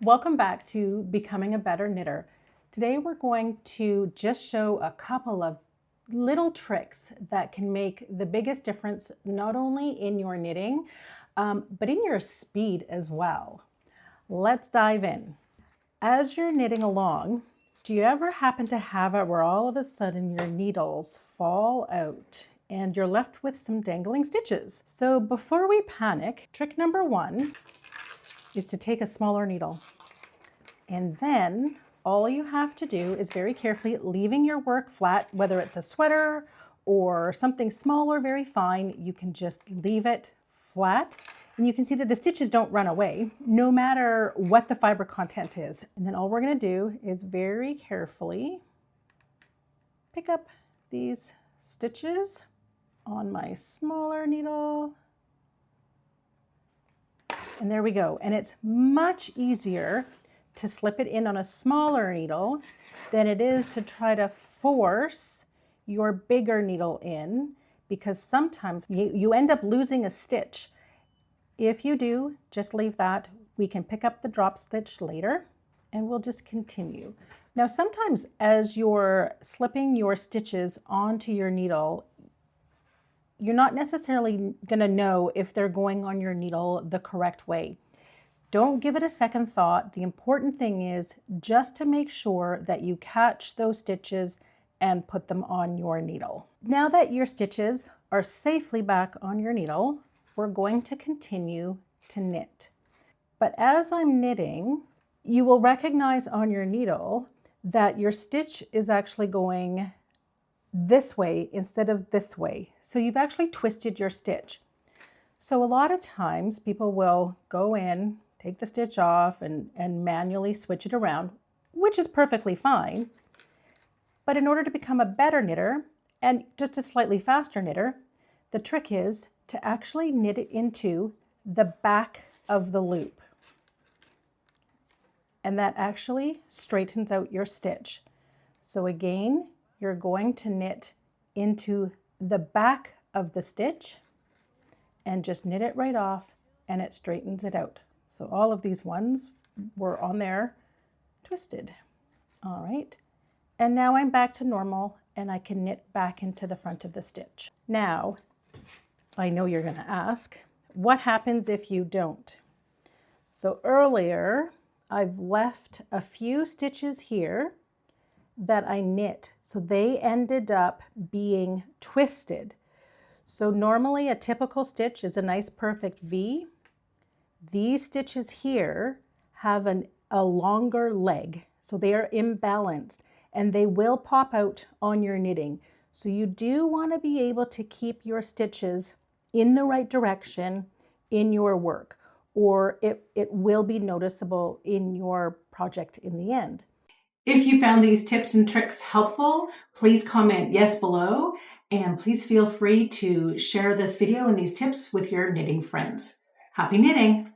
Welcome back to Becoming a Better Knitter. Today we're going to just show a couple of little tricks that can make the biggest difference not only in your knitting, but in your speed as well. Let's dive in. As you're knitting along, do you ever happen to have it where all of a sudden your needles fall out and you're left with some dangling stitches? So before we panic, trick number one is to take a smaller needle. And then all you have to do is very carefully, leaving your work flat, whether it's a sweater or something small or very fine, you can just leave it flat. And you can see that the stitches don't run away, no matter what the fiber content is. And then all we're gonna do is very carefully pick up these stitches on my smaller needle. And there we go. And it's much easier to slip it in on a smaller needle than it is to try to force your bigger needle in, because sometimes you end up losing a stitch. If you do, just leave that. We can pick up the drop stitch later and we'll just continue. Now, sometimes as you're slipping your stitches onto your needle, you're not necessarily going to know if they're going on your needle the correct way. Don't give it a second thought. The important thing is just to make sure that you catch those stitches and put them on your needle. Now that your stitches are safely back on your needle, we're going to continue to knit. But as I'm knitting, you will recognize on your needle that your stitch is actually going this way instead of this way. So you've actually twisted your stitch. So a lot of times people will go in, take the stitch off and manually switch it around, which is perfectly fine. But in order to become a better knitter and just a slightly faster knitter, the trick is to actually knit it into the back of the loop. And that actually straightens out your stitch. So again, you're going to knit into the back of the stitch and just knit it right off and it straightens it out. So all of these ones were on there twisted. All right. And now I'm back to normal and I can knit back into the front of the stitch. Now, I know you're going to ask, what happens if you don't? So earlier, I've left a few stitches here that I knit. So they ended up being twisted. So normally a typical stitch is a nice perfect V. These stitches here have a longer leg, so they are imbalanced and they will pop out on your knitting. So you do want to be able to keep your stitches in the right direction in your work, or it will be noticeable in your project in the end. If you found these tips and tricks helpful, please comment yes below, and please feel free to share this video and these tips with your knitting friends. Happy knitting!